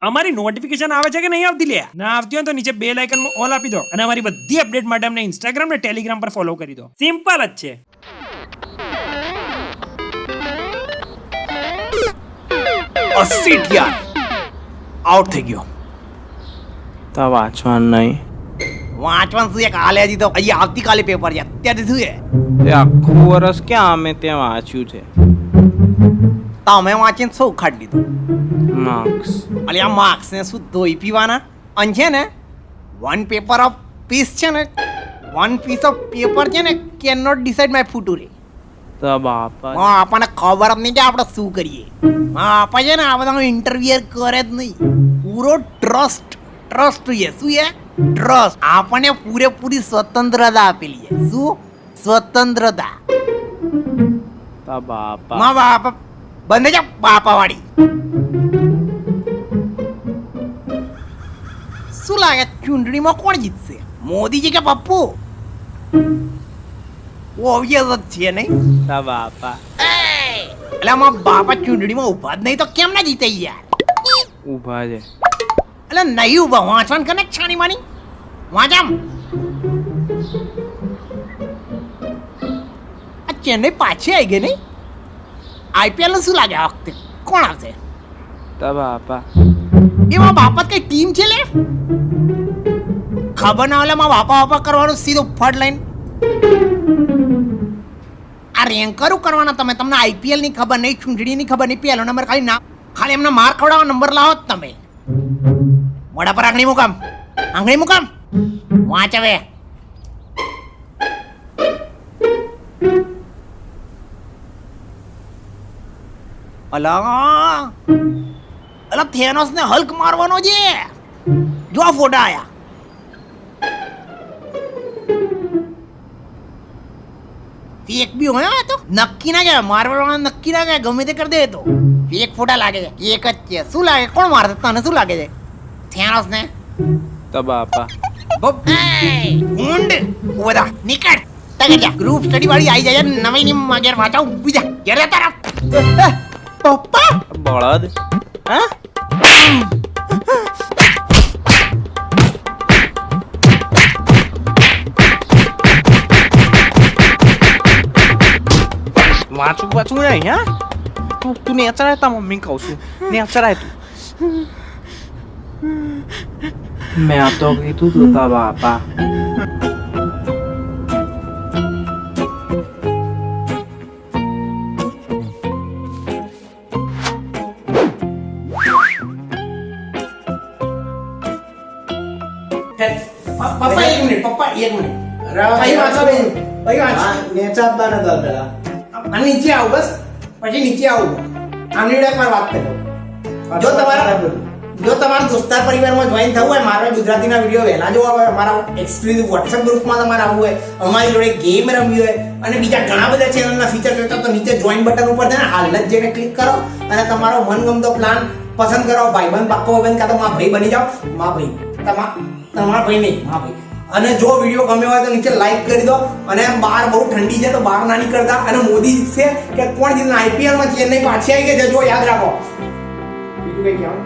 અમારી નોટિફિકેશન આવે છે કે નહીં આવતી લે? ના આવતી હોય તો નીચે બેલ આઇકનમાં ઓલ આપી દો અને અમારી બધી અપડેટ માટે અમને ઇન્સ્ટાગ્રામ ને ટેલિગ્રામ પર ફોલો કરી દો. સિમ્પલ જ છે. અસીટ યાર આઉટ થઈ ગયો. તો વાંચવાનું નહીં. વાંચવાનું શું? એક હાલે હજી તો હજી આવતીકાલે પેપર છે. અત્યારથી શું છે? એ આખું વર્ષ ક્યાં અમે ત્યાં વાંચ્યું છે. તમે વાંચીને શું ઉખાડી લીધું? માર્ક્સ. અલી આ માર્ક્સ ને શું ધોઈ પીવાના? અને છે ને વન પેપર ઓફ પીસ છે ને, વન પીસ ઓફ પેપર છે ને can not decide my future. તો બાપા હા, આપણને ખબર જ નહીં કે આપણે શું કરીએ. હા, આપણે છે ને આ બધા ઇન્ટરવ્યુ કરે જ નહીં. પૂરો ટ્રસ્ટ જોઈએ. શું છે? ટ્રસ્ટ. આપણને પૂરેપૂરી સ્વતંત્રતા આપેલી છે. શું સ્વતંત્રતા? તો બાપા મા બાપા બંધ જા બાપા વાળી. શું લાગે ચૂંટણીમાં કોણ જીતશે? મોદીજી કે પપ્પુ? ઓબ્વિયસ જ છે નહીં? તો બાપા એટલે આમાં બાપા ચૂંટણીમાં ઉભા જ નહીં તો કેમ ના જીતે યાર? ઊભા છે. એટલે નહીં ઉભા વાંચવાનું કને છાણી માની વાંચામ. આ ચેન્નઈ પાછી આવી ગઈ નહીં? આઈપીએલ શું લાગે આ વખતે કોણ આવશે? તો બાપા એમાં બાપા કઈ ટીમ છે લે? ખબર ના હોય બાપા કરવાનું સીધું ફટ લાઈન. આ રેન્કરો કરવાના તમે. તમને આઈપીએલ ની ખબર નહીં, ચૂંટણીની ખબર નહીં, પહેલો નંબર ખાલી ના ખાલી એમને માર ખવડાવવા નંબર લાવો જ તમે. મોઢા પર આંગળી મુકામ, આંગળી મુકામ. વાંચ હવે. અલા થેનોસ ને હલ્ક મારવાનો છે. જો આ ફોટા આયા. ફેક બી હોય તો નક્કી ના કહેવાય. મારવાનો નક્કી ના કહેવાય. ગમે તે કરી દે તો ફેક ફોટા લાગે છે. એક જ છે. શું લાગે? કોણ મારશે? તને શું લાગે છે? થેનોસ ને? તો બાપા ઊંડ બધા નીકળ. તગડ્યા ગ્રુપ સ્ટડી વાળી આવી જાય. નવી ની મગર વાંચાવ બીજા ઘરે તારા પપ્પા બળદ. હા વાંચું નહીં. હા તું નેચરાય તા મમ્મી કહું છું. નેચરાય તું. મેં તો કીધું તું તા બાપા. પપ્પા એક મિનિટ. ભાઈ વાંચો બેન. ભાઈ વાંચ. નીચે આવું બસ. પછી નીચે આવું. આમની એકવાર વાત કરો. જો તમારા દોસ્તાર પરિવારમાં જોઈન થવું હોય, મારા ગુજરાતીના વિડીયો વહેલા જોવા હોય, અમારા એક્સક્લુઝિવ વોટ્સએપ ગ્રુપમાં તમારે આવવું હોય, અમારી જોડે ગેમ રમવી હોય અને બીજા ઘણા બધા ચેનલના ફીચર જોઈતા તો નીચે જોઈન બટન ઉપર છે ને હાલ જ જઈને ક્લિક કરો અને તમારો મનગમતો પ્લાન પસંદ કરો. ભાઈબંધ પાક્કો ભાઈબંધ કાં તો મારા ભાઈ બની જાઓ. મારા ભાઈ તમારા ભાઈ નહીં, મારા ભાઈ. અને જો વિડીયો ગમ્યો હોય તો નીચે લાઈક કરી દો. અને બહાર બહુ ઠંડી છે તો બહાર ના નીકળતા. અને મોદી છે કે કોણ જીતે? આઈપીએલમાં ચેન્નઈ પાછી આવી ગઈ છે. જો યાદ રાખો. બીજું કઈ કહેવાનું?